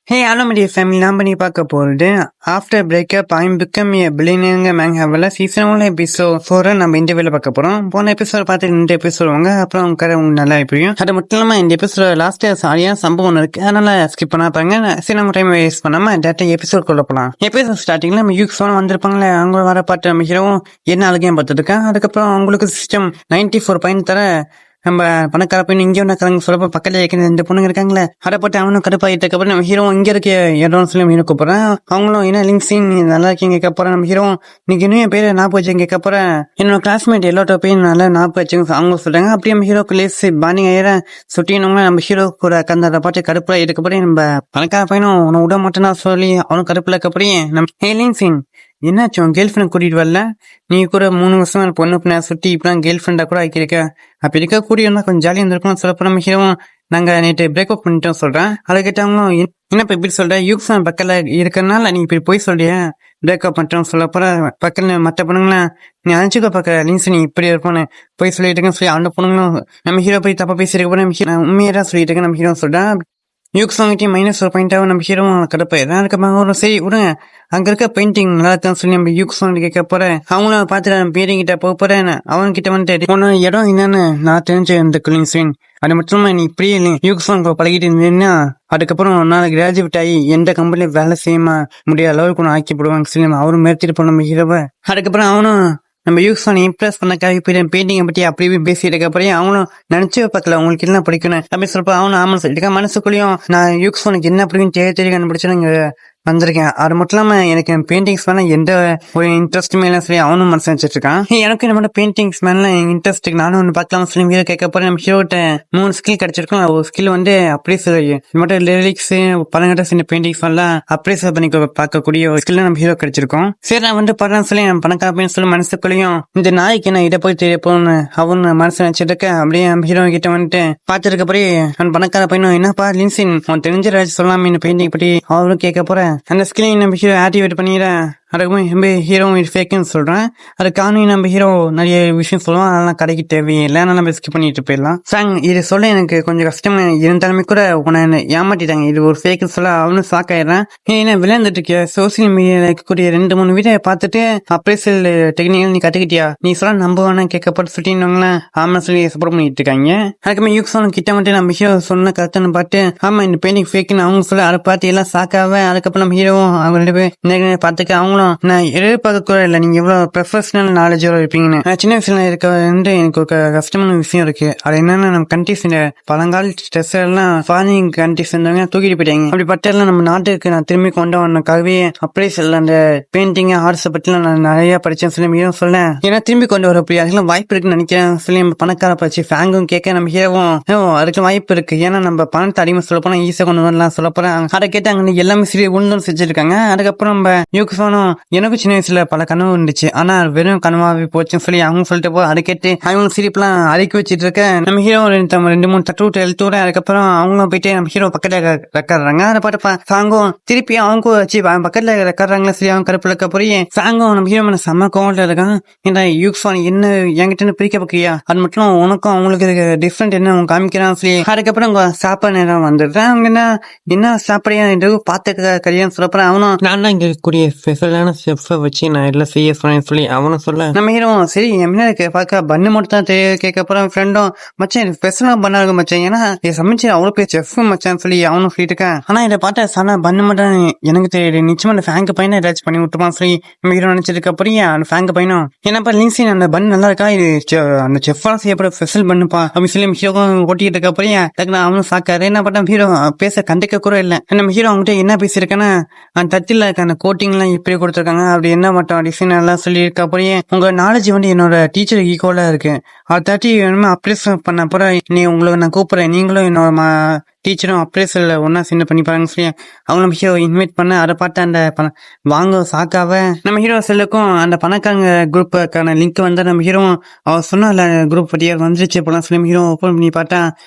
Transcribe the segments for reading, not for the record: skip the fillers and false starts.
Hey, hello, my dear family. நான் பண்ணி பார்க்க போறது after breakup I'm become a billionaire man ஹேவல சீசன் 1 எபிசோட் 4 நம்ம இன்டர்வியூல பார்க்க போறோம். போன எபிசோட் பார்த்து இந்த எபிசோட் வாங்க, அப்புறம் கதை உங்களுக்கு நல்லா புரியும். அது மட்டும் இல்லாம இந்த எபிசோட் லாஸ்ட் சரியா சம்பவம் இருக்கு, அதனால ஸ்கிப் பண்ணா பாருங்க. சரி, நம்ம டைம் வேஸ்ட் பண்ணாம டேரக்டா எபிசோட் கொள்ள போலாம். எபிசோட் ஸ்டார்டிங்ல நம்ம யூக்ஸோன் வந்திருப்பாங்களே, அவங்க வர பாட்டு நம்ம ஹீரோவும் என்ன அழகையும் பார்த்துட்டு இருக்கேன். அதுக்கப்புறம் அவங்களுக்கு சிஸ்டம் 94 பாயிண்ட் தர நம்ம பணக்கார பையன் இங்கே ஒன்று சொல்லப்போ பக்கத்துல இருக்கிற 2 பொண்ணுங்க இருக்காங்களே, அதை போட்டு அவனும் கடுப்பாயிட்டு அப்புறம் நம்ம ஹீரோ இங்க இருக்க இடம்னு சொல்லி ஹீரோ கூப்பிடுறேன். அவங்களும் என்ன லிங்க் சீன் நல்லா இருக்கீங்க கேட்பறேன். நம்ம ஹீரோ இன்னைக்கு இன்னும் என் பேர் ஞாபகம் வச்சு கேட்கறேன். என்னோட கிளாஸ்மேட் எல்லாட்ட போய் நல்லா ஞாபகம் வச்சுங்க அவங்க சொல்றாங்க. அப்படியே நம்ம ஹீரோக்கு லேஸ் பாண்டிங் ஆயிர சுட்டினவங்க நம்ம ஹீரோ கூட கந்த பாட்டு கடுப்புல இருக்கப்படி நம்ம பணக்கார பையனும் உன்னை விட மாட்டேன்னா சொல்லி அவனும் கடுப்புல இருக்கப்படி நம்ம லிங்க் சீன் என்னாச்சு உன் கேர்ள் ஃப்ரெண்ட் கூட்டிட்டு வரல, நீ கூட 3 வருஷம் பொண்ணு பின்ன சுட்டி இப்பெல்லாம் கேர்ள் ஃப்ரெண்டா கூட ஆக்கியிருக்க, அப்படி இருக்க கூடிய இருந்தா கொஞ்சம் ஜாலியா இருந்திருக்கும் சொல்லப்போ நம்ம ஹீரோவும் நாங்க நேற்று பிரேக்அப் பண்ணிட்டோம் சொல்றேன். அதை கேட்டவங்களும் என்னப்ப இப்படி சொல்ற, யூக்ஸான் பக்கத்துல இருக்கறனால நீ இப்படி போய் சொல்றிய பிரேக்அப் பண்ணிட்டோம் சொல்ல போற பக்கத்துல மற்ற பொண்ணுங்களாம் நீ அழைச்சிக்க பக்க லிங்ஸ் நீ இப்படி இருப்போன்னு போய் சொல்லிட்டு இருக்கேன்னு சொல்லி அந்த பொண்ணுங்களும் நம்ம ஹீரோ போய் தப்பா பேசியிருக்க போற உண்மையா சொல்லிட்டு இருக்கேன். நம்ம ஹீரோ சொல்றேன் யூக்ஸ் வாங்கிட்டு -1 பாயிண்டாக நம்ம ஹீரோ கடுப்பாயிடுறேன். அதுக்கப்புறம் சரி விடுங்க, அங்க இருக்க பெயிண்டிங் நல்லா இருக்கான்னு சொல்லி நம்ம யூக்ஸ் வாங்கி கேட்க போறேன். அவங்களும் பார்த்துட்டு பேரிங்கிட்ட போக போறேன். அவன்கிட்ட வந்துட்டு உன இடம் என்னன்னு நான் தெரிஞ்ச இந்த கிளிங் சீன், அது மட்டும் இல்லாம நீ இப்படியே யூக்ஸ் வாங்க பழகிட்டு இருந்தீங்கன்னா அதுக்கப்புறம் ஒரு நாள் கிராஜுவேட் ஆகி எந்த கம்பெனில வேலை செய்யாம முடியாத அளவுக்கு ஒன்று ஆக்கி போடுவாங்க சொல்லி அவரும் மேற்த்திட்டு போன நம்ம ஹீரோவை. அதுக்கப்புறம் அவனும் நம்ம யூக்ஸான இம்ப்ரெஸ் பண்ணக்காக போய் பெயிண்டிங்கை பற்றி அப்படி பேசிட்டு அப்புறம் அவங்களும் நினைச்சு பார்க்கல உங்களுக்கு என்ன பிடிக்கணும் அப்படி சொல்றப்ப அவனும் ஆமாம் சொல்லிட்டு மனசுக்குள்ளேயும் நான் யூக்ஸானுக்கு என்ன பிடிக்கும் தேடி கண்டுபிடிச்சு இங்க வந்திருக்கேன். அது மட்டும் இல்லாம எனக்கு பெயிண்டிங்ஸ் மேல எந்த ஒரு இன்ட்ரெஸ்ட்டுமே இல்லை சொல்லி அவனும் மனசு வச்சுட்டு இருக்கான். எனக்கு நம்ம பெயிண்டிங்ஸ் மேல இன்ட்ரெஸ்ட் நானும் ஒன்று பார்க்கலாம் சொல்லி ஹீரோ கேட்க போறேன். நம்ம ஹீரோட்ட 3 ஸ்கில் கிடைச்சிருக்கோம். ஒரு ஸ்கில் வந்து அப்படியே சொல்லி இது மட்டும் லிரிக்ஸ் பழங்கட்ட சின்ன பெயிண்டிங்ஸ் எல்லாம் அப்படியே பண்ணி பார்க்கக்கூடிய ஒரு ஸ்கில் நம்ம ஹீரோ கிடைச்சிருக்கோம். சரி நான் வந்து படம் சொல்லி நம்ம பணக்கார பையன் சொல்லி மனசுக்குள்ளேயும் இந்த நாய்க்கு என்ன இதை போய் தெரிய போகணும்னு அவனு மனசு நினைச்சிட்டு இருக்க. அப்படியே நம்ம ஹீரோ கிட்ட வந்துட்டு பார்த்துருக்க போய் அவன் பணக்கார பையனும் என்னப்பா லின்சின் அவன் தெரிஞ்ச ராஜ் சொல்லாம இந்த பெயிண்டிங் பற்றி அவரும் கேட்க போறேன். அந்த ஸ்கில்லையும் நம்ம ஹீரோ ஆக்டிவேட் பண்ணிடுறேன். அதுக்கு நம்ம ஹீரோ ஃபேக்குன்னு சொல்றேன். அதுக்கான நம்ம ஹீரோ நிறைய விஷயம் சொல்லுவோம், அதெல்லாம் கடைக்கு தேவையில்லை, அதனால நம்ம ஸ்கிப் பண்ணிட்டு போயிடலாம். சாங் இது சொல்ல எனக்கு கொஞ்சம் கஷ்டமா இருந்தாலுமே கூட உன்னை ஏமாட்டிட்டாங்க, இது ஒரு ஃபேக்கு சொல்ல அவனும் ஷாக் ஆயிடுறேன். ஏன்னா விளையாண்டுட்டு இருக்கிய சோசியல் மீடியால இருக்கக்கூடிய 2-3 வீடியோ பார்த்துட்டு அப்ரேசல் டெக்னிக்கல் நீ கட்டுக்கிட்டியா, நீ சொல்ல நம்புவானு கேட்கப்பட்டு சுட்டினவங்கள ஆமா சொல்லி சப்போர்ட் பண்ணிட்டு இருக்காங்க. அதுக்கப்புறம் யூக்ஸான கிட்ட வந்துட்டு நம்ம ஹீரோ சொன்ன கருத்துன்னு பார்த்து ஆமா இந்த பெயிண்டிங் ஃபேக்குன்னு அவங்க சொல்ல அதை பார்த்து எல்லாம் ஷாக்காக. அதுக்கப்புறம் நம்ம ஹீரோவும் அவங்க 2 பேர் பார்த்துக்க அவங்களும் நான் எதிர்பார்க்க கூட இல்லை நீங்க எவ்வளவு ப்ரொஃபஷனல் நாலேஜோட இருப்பீங்கன்னு. சின்ன வயசுல இருக்க வந்து எனக்கு ஒரு கஷ்டமான விஷயம் இருக்கு, அது என்னன்னா நம்ம கண்ட்ரிஸ் பழங்கால ஸ்ட்ரெஸ் எல்லாம் ஃபாரின் கண்ட்ரிஸ் இருந்தவங்க தூக்கிட்டு போயிட்டாங்க. அப்படி பட்டெல்லாம் நம்ம நாட்டுக்கு நான் திரும்பி கொண்டு வந்தக்காகவே அப்படியே சொல்ல அந்த பெயிண்டிங் ஆர்ட்ஸை பற்றிலாம் நான் நிறைய படிச்சேன் சொல்லி ஹீரோ சொல்ல ஏன்னா திரும்பி கொண்டு வர அப்படி அதுக்கெல்லாம் வாய்ப்பு இருக்குன்னு நினைக்கிறேன் சொல்லி நம்ம பணக்கார பச்சு ஃபேங்கும் கேட்க நம்ம ஹீரோவும் அதுக்கு வாய்ப்பு இருக்கு, ஏன்னா நம்ம பணத்தை அதிகமாக சொல்ல போனா ஈஸியாக கொண்டு வரலாம் சொல்ல போறேன். அதை கேட்டாங்க எல்லாமே சரி உண்டு செஞ்சிருக்காங்க. அதுக்கப்புறம் நம்ம யூக்ஸானும் எனக்கும் சின்ன வயசுல பல கனவு இருந்துச்சு, ஆனா வெறும் கனவாவே போச்சுன்னு சொல்லி அவங்க சொல்லிட்டு போ. அதை கேட்டு அவங்க சிரிப்புலாம் அடுக்கி வச்சிட்டு இருக்க நம்ம ஹீரோ 2-3 தட்டு எழுத்தூர. அதுக்கப்புறம் அவங்களும் போயிட்டு நம்ம ஹீரோ பக்கத்துல ரெக்காடுறாங்க. அதை பாட்டு சாங்கும் திருப்பி அவங்க வச்சு பக்கத்துல ரெக்காடுறாங்களா சரி அவங்க கருப்புல இருக்க போய் சாங்கும் நம்ம ஹீரோ மேல செம்ம கோவம் இருக்காங்க. ஏன்னா யூக்ஸான் என்ன என்கிட்ட பிரிக்க பக்கியா, அது மட்டும் உனக்கும் அவங்களுக்கு டிஃப்ரெண்ட் என்ன அவங்க காமிக்கிறான் சொல்லி. அதுக்கப்புறம் அவங்க சாப்பாடு நேரம் வந்துடுறேன். அவங்க என்ன சாப்பாடியா பார்த்து கல்யாணம் சொல்லப்போறேன். அவனும் நான் தான் இங்க கூடிய ஸ்பெஷலான செஃப்பை வச்சு நான் எல்லாம் செய்ய சொன்னேன்னு சொல்லி அவனும் சொல்ல நம்ம ஹீரோ சரி என்ன பார்க்க பண்ணு மட்டும் தான் கேட்க போறேன். ஃப்ரெண்டும் மச்சான் ஸ்பெஷலா பண்ணா இருக்கும் மச்சான், ஏன்னா சமைச்சு அவ்வளோ பேர் செஃப் மச்சான்னு சொல்லி அவனும் சொல்லிட்டு இருக்கேன். ஆனா இதை பார்த்தா சானா பண்ணு மட்டும் எனக்கு தெரியுது, நிச்சயமா அந்த ஃபேங்க் பையனை ஏதாச்சும் பண்ணி விட்டுப்பான் சொல்லி நம்ம ஹீரோ நினைச்சிருக்க அப்புறம் அந்த ஃபேங்க் பையனும் என்னப்பா லிங்ஸின் அந்த பண்ணு நல்லா இருக்கா, இது அந்த செஃப்பால செய்யப்பட ஸ்பெஷல் பண்ணுப்பா அப்படின்னு சொல்லி ஹீரோ ஓட்டிட்டு இருக்க அப்புறம் அவனும் சாக்காரு. என்ன பண்ண ஹீரோ பேச கண்டுக்க கூட இல்லை. நம்ம ஹீரோ அவங்ககிட்ட என்ன பேசியிருக்கேன்னா அந்த தட்டில இருக்க அந்த கோட்டிங் எல்லாம் இப்படி கொடுத்துருக்காங்க, அப்படி என்ன மட்டும் டிசைன் எல்லாம் சொல்லியிருக்க அப்புறம் உங்க நாலேஜ் வந்து என்னோட டீச்சர் ஈக்குவலா இருக்கு, அதை தட்டி வேணுமே அப்ரேஸ் பண்ண அப்புறம் நீ உங்களுக்கு நான் கூப்பிடுறேன், நீங்களும் என்னோட டீச்சரும் அப்ரேசல் ஒன்னா சேர்ந்து பண்ணி பாருங்க சொல்லி அவங்க நம்ம ஹீரோ இன்வைட் பண்ண. அதை பார்த்து அந்த வாங்க சாக்காவ நம்ம ஹீரோ செல்லுக்கும் அந்த பணக்காரங்க குரூப்புக்கான லிங்க் வந்து நம்ம ஹீரோ அவர் சொன்ன குரூப் பற்றியா வந்துருச்சு போலாம் சொல்லி ஹீரோ ஓப்பன் பண்ணி பார்த்தா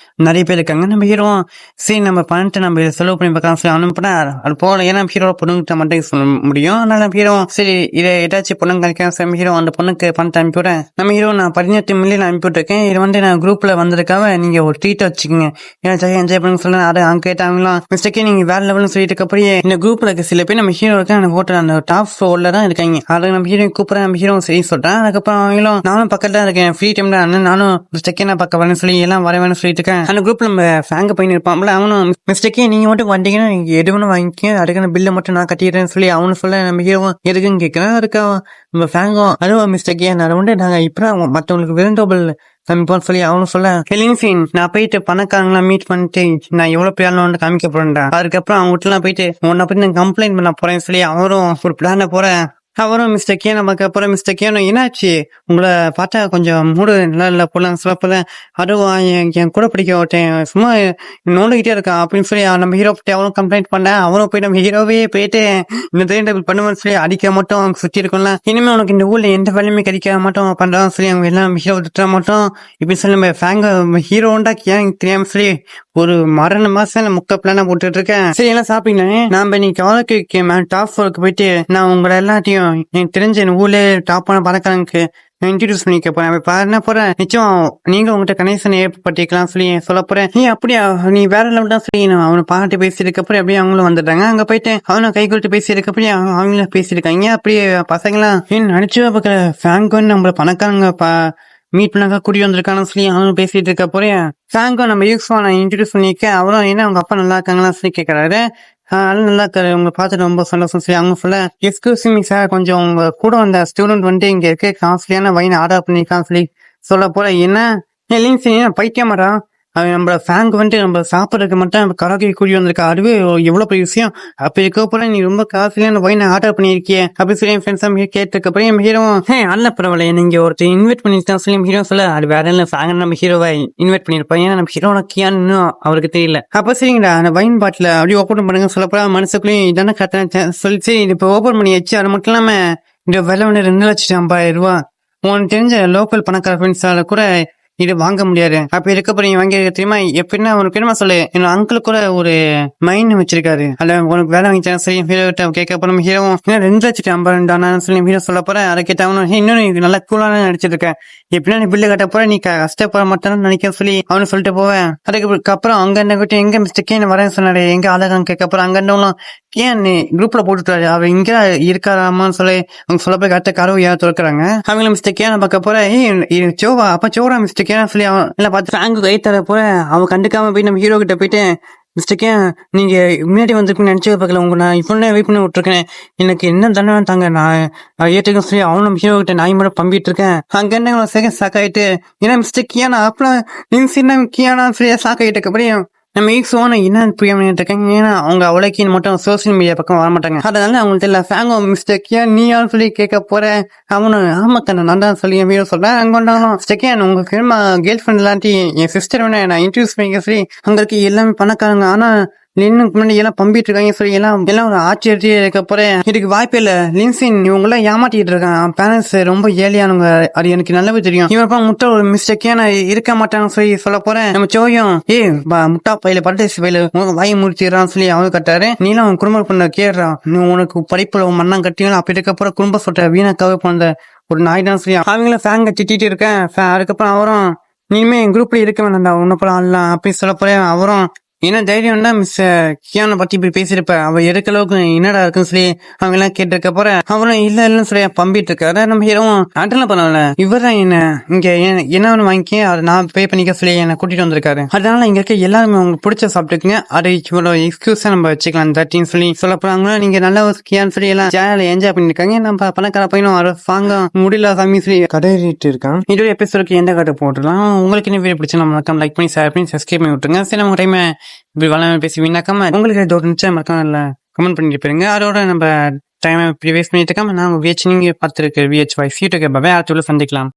நிறைய பேர் இருக்காங்க. நம்ம ஹீரோ சரி நம்ம பணத்தை நம்ம செலவு பண்ணி பார்க்கலாம் சொல்லி அனுப்பினா அது போல, ஏன்னா ஹீரோ பொண்ணுகிட்ட மட்டும் சொல்ல முடியும். அதனால நம்ம ஹீரோ சரி இதை ஏதாச்சும் பொண்ணுங்க கிடைக்கும் நம்ம ஹீரோ அந்த பொண்ணுக்கு பணத்தை அனுப்பிவிடுறேன். நம்ம ஹீரோ நான் 18 மில்லியன் அனுப்பிவிட்டுருக்கேன், இது வந்து நான் குரூப்ல வந்திருக்காவ நீங்க ஒரு ட்ரீட் வச்சுக்கோங்க, ஏன்னா என்ஜாய் பண்ண சொல்றேன். அதை அங்க கேட்டாங்களாம் மிஸ்டேக்கே நீங்க வேற லெவல்னு சொல்லிட்டு அப்படியே இந்த குரூப்ல இருக்க சில பேர் நம்ம ஹீரோ இருக்க அந்த ஹோட்டல் அந்த டாப் ஃப்ளோர்ல தான் இருக்காங்க. அதை நம்ம ஹீரோ கூப்பிடுறேன், நம்ம ஹீரோ சரி சொல்றேன். அதுக்கப்புறம் அவங்களும் நானும் பக்கத்துல இருக்கேன், ஃப்ரீ டைம்ல அண்ணன் நானும் மிஸ்டேக்கே நான் பக்கம் வரேன்னு சொல்லி எல்லாம் வரவேன்னு சொல்லிட்டு இருக்கேன். அந்த குரூப்ல நம்ம ஃபேங்க போய் இருப்பான்ல அவனும் மிஸ்டேக்கே நீங்க மட்டும் வந்தீங்கன்னா நீங்க எது வேணும் வாங்கிக்க, அதுக்கான பில்லை மட்டும் நான் கட்டிடுறேன்னு சொல்லி அவனு சொல்ல நம்ம ஹீரோ எதுக்குன்னு கேட்கிறேன். அதுக்கு நம்ம ஃபேங்கும் அதுவா மிஸ்டேக்கே நான் வந்து நாங்க இப்ப மத்தவங்களுக்கு விருந்தோபல் சமைப்போம்னு சொல்லி அவனும் சொல்ல ஹெலின்சின் நான் போயிட்டு பணக்காரங்களாம் மீட் பண்ணிட்டு நான் எவ்வளவு பேர்லாம் வந்து காமிக்க போறேன்டா, அதுக்கப்புறம் அவங்க வீட்டுலாம் போயிட்டு உன்னை பத்தி நான் கம்ப்ளைண்ட் பண்ண போறேன்னு சொல்லி அவரும் ஒரு பிளான போறேன். அவரும் மிஸ்டேக்கே நமக்கு அப்புறம் மிஸ்டேக்கே என்னாச்சு உங்களை பார்த்தா கொஞ்சம் மூடு நல்லா இல்ல போல சொல்ல போல அதுவும் என் கூட பிடிக்க ஒருத்தன் சும்மா நோண்டிக்கிட்டே இருக்கான் அப்படின்னு சொல்லி நம்ம ஹீரோ பத்தி அவரும் கம்ப்ளைண்ட் பண்ண அவரும் போய் நம்ம ஹீரோவே போயிட்டு இந்த ட்ரெயின் டேபிள் பண்ணுவேன்னு சொல்லி அடிக்க மட்டும் அவங்க சுத்தி இருக்கும்ல, இனிமே உனக்கு இந்த ஊர்ல எந்த வேலையுமே கிடைக்க மாட்டோம் பண்றான்னு சொல்லி அவங்க எல்லாம் ஹீரோ திட்ட மாட்டோம் இப்படின்னு சொல்லி நம்ம ஃபேங்க ஹீரோண்டா ஏன் தெரியாம சொல்லி ஒரு மரண மாசம் முக்க பிளான போட்டுட்டு இருக்கேன். சரி எல்லாம் சாப்பிட்டீங்க நாம இன்னைக்கு காலக்கு டாப் ஃபோருக்கு போயிட்டு நான் உங்களை எல்லாத்தையும் எனக்கு தெரிஞ்ச என் ஊர்ல டாப்பான பணக்காரனுக்கு இன்ட்ரடியூஸ் பண்ணிக்க போறேன். பாருன்னா போறேன் நிச்சயம் நீங்க உங்ககிட்ட கனெக்ஷன் ஏற்படுத்திக்கலாம் சொல்லி சொல்ல போறேன். நீ அப்படியா நீ வேற லெவல் தான் சொல்லி அவனை பாட்டு பேசியிருக்க அப்புறம் அப்படியே அவங்களும் வந்துட்டாங்க. அங்க போயிட்டு அவனை கை கொடுத்து பேசியிருக்க அப்படியே அவங்களும் பேசியிருக்காங்க. அப்படியே பசங்களாம் நினைச்சு பக்கத்துல ஃபேங்கன்னு நம்மள பணக்காரங்க மீட் பண்ணாங்க கூட்டி வந்திருக்கான்னு சொல்லி அவனும் பேசிட்டு இருக்க போறேன். ஃபேங்கோ நம்ம யூஸ்வான இன்ட்ரடியூஸ் பண்ணிக்க அவரும் என்ன அவங்க அப்பா நல்லா இருக்காங்களா சொல்லி கேட்கறாரு. நல்லா இருக்காரு உங்களை பார்த்துட்டு ரொம்ப சந்தோஷம் சொல்லி அவங்க சொல்ல எக்ஸ்கியூஸ் மீ சார் கொஞ்சம் உங்க கூட வந்த ஸ்டூடெண்ட் வந்துட்டு இங்க இருக்க காஸ்ட்லியான வைன் ஆர்டர் பண்ணிருக்கான்னு சொல்லி சொல்ல போற என்ன இல்லைங்க பைத்தியமாடா அவன் நம்ம ஃபேங்க் வந்துட்டு நம்ம சாப்பிட்றதுக்கு மட்டும் கராக்கி கூடி வந்திருக்கா அதுவே எவ்வளவு பெரிய விஷயம் அப்ப இருக்க போல நீ ரொம்ப காஸ்ட்லியான வைன் ஆர்டர் பண்ணிருக்கிய அப்படி சொல்லி என் ஃப்ரெண்ட்ஸ் கேட்டிருக்க அப்புறம் என் ஹீரோ அல்ல பரவாயில்ல நீங்க ஒருத்தர் இன்வைட் பண்ணிருக்கான் சொல்லி ஹீரோ சொல்ல அது வேற இல்லை ஃபேங்க நம்ம ஹீரோவை இன்வைட் பண்ணிருப்போம் ஏன்னா நம்ம ஹீரோன கியான்னு அவருக்கு தெரியல. அப்ப சரிங்களா அந்த வைன் பாட்டில அப்படியே ஓப்பன் பண்ணுங்க சொல்லப்போ மனசுக்குள்ளேயும் இதான கத்த சொல்லி சரி இப்ப ஓப்பன் பண்ணியாச்சு. அது மட்டும் இல்லாம இந்த விலை வந்து 2,50,000 உனக்கு தெரிஞ்ச லோக்கல் பணக்கார ஃப்ரெண்ட்ஸால கூட இது வாங்க முடியாது அப்ப இருக்க போறீங்க வாங்கி தெரியுமா எப்படின்னா உனக்கு என்னமா சொல்லு என்னோட அங்கிள் கூட ஒரு மைன் வச்சிருக்காரு அதுல உனக்கு வேலை வாங்கி சரி ஹீரோ கேட்க போறோம். ஹீரோவும் 2,50,000 சொல்லி ஹீரோ சொல்ல போற அதை கேட்டவனும் இன்னும் நல்லா கூலான நடிச்சிட்டு இருக்க எப்படின்னா நீ பில்லு கட்ட போற நீ கஷ்டப்பட மாட்டேன்னு நினைக்க சொல்லி அவனு சொல்லிட்டு போவேன். அதுக்கப்புறம் அங்க என்ன எங்க மிஸ்டேக்கே வரேன்னு சொன்னாரு எங்க ஆளுங்க கேட்க போற அங்க இருந்தவங்களும் ஏன் நீ குரூப்ல போட்டுட்டாரு அவ இங்க இருக்காராமான்னு சொல்லி அவங்க சொல்ல போய் கரெக்டா கரவு ஏன் திறக்கிறாங்க அவங்கள மிஸ்டேக்கே நான் பார்க்க போறேன் சோவா அப்ப சோரா மிஸ்டேக்கே சொல்லி அவன் எல்லாம் பார்த்து ஃபேங்கு கை தர போற அவன் கண்டுக்காம போய் நம்ம ஹீரோ கிட்ட போயிட்டு மிஸ்டேக்கே நீங்க முன்னாடி வந்துருக்குன்னு நினைச்சு பார்க்கல உங்க நான் இப்போ வெயிட் பண்ணி விட்டுருக்கேன் எனக்கு என்ன தண்டனை தாங்க நான் ஏற்றுக்க சொல்லி அவனும் நம்ம ஹீரோ கிட்ட நாய் மட்டும் பம்பிட்டு இருக்கேன். அங்க என்ன செகண்ட் ஷாக் ஆயிட்டு ஏன்னா மிஸ்டேக் கியானா அப்புறம் இன்சின்னா கியானா சரியா ஷாக் ஆயிட்டு அப்படியே நம்ம ஈக்ஸோன என்ன புரியாம இருக்காங்க ஏன்னா அவங்க அவ்வளோக்கு மட்டும் சோசியல் மீடியா பக்கம் வர மாட்டாங்க அதனால அவங்களுக்கு தெரியல ஃபேங்கோ மிஸ்டேக் நீ யாரும் சொல்லி கேட்க போற அவனு ஆமாக்கா நான் தான் சொல்லி என் வீடு சொல்றேன் அங்க வந்தாலும் மிஸ்டேக்கேன் உங்க கேர்ள் ஃப்ரெண்ட் இல்லாட்டி என் சிஸ்டர் வேணா நான் இன்ட்ரடியூஸ் பண்ணிக்க சொல்லி அங்க இருக்கு எல்லாமே பணக்காரங்க ஆனா லின்னுக்கு முன்னாடி எல்லாம் பம்பிட்டு இருக்காங்க சொல்லி எல்லாம் ஒரு ஆச்சரியம் இருக்க போறேன். இதுக்கு வாய்ப்பே இல்ல லின்சின் இவங்க எல்லாம் ஏமாத்திட்டு இருக்கான் பேரண்ட்ஸ் ரொம்ப ஏலியானுங்க அது எனக்கு நல்லாவே தெரியும் இவன் முட்டை ஒரு மிஸ்டேக்கே நான் இருக்க மாட்டான்னு சொல்லி சொல்ல போறேன். நம்ம சோயம் முட்டா பையில பரதேசி பையில வாய் முடிச்சிடறான்னு சொல்லி அவனு கட்டாரு நீலாம் அவன் குடும்ப பண்ண கேடுறான் நீ உனக்கு படிப்புல மண்ணம் கட்டியும் அப்படி இருக்க போற குடும்ப சொட்ட வீணாக்காவே போன ஒரு நாய் தான் சொல்லி அவங்கள ஃபேங்க திட்டிட்டு இருக்கேன். அதுக்கப்புறம் அவரும் நீமே என் குரூப்ல இருக்க வேணாம்டா உன்ன போல ஆடலாம் அப்படின்னு சொல்ல போறேன். அவரும் என்ன தைரியம் தான் மிஸ் கியானை பத்தி இப்படி பேசிருப்ப அவ எடுக்க அளவுக்கு என்னடா இருக்குன்னு சொல்லி அவங்க எல்லாம் கேட்டிருக்க போற அவரும் இல்லன்னு சொல்லி பம்பிட்டு இருக்காரு. நம்ம ஹீரோவும் அட்டெல்லாம் பண்ணல இவர்தான் என்ன இங்க என்ன வாங்கி அதை நான் பே பண்ணிக்க சொல்லி என்ன கூட்டிட்டு வந்திருக்காரு அதனால இங்க இருக்க எல்லாருமே உங்களுக்கு பிடிச்ச சாப்பிட்டுக்குங்க அது இவ்வளவு எக்ஸ்கியூஸா நம்ம வச்சுக்கலாம் தட்டின்னு சொல்லி சொல்ல போறாங்க. நீங்க நல்லா கியான்னு சொல்லி எல்லாம் ஜாலியா என்ஜாய் பண்ணிருக்காங்க. நம்ம பணக்கார பையனும் வாங்க முடியல சாமி சொல்லி கடையிட்டு இருக்கான். இதோட எபிசோடுக்கு எந்த கடை போட்டுலாம் உங்களுக்கு என்ன வீடியோ பிடிச்சா நம்ம லைக் பண்ணி ஷேர் பண்ணி சப்ஸ்கிரைப் பண்ணி விட்டுருங்க. சரி நம்ம டைம் இப்படி வளமை பேசி வீணாக்காம உங்களுக்கு ஏதோ நிச்சயம் மறக்காம கமெண்ட் பண்ணிட்டு போயிருங்க. அதோட நம்ம டைம் இப்படி வேஸ்ட் பண்ணிட்டு இருக்காம நான் விஹெச் நீங்க பார்த்துருக்கு விஹெச் வாய்ஸ் யூடியூப் அடுத்த சந்திக்கலாம்.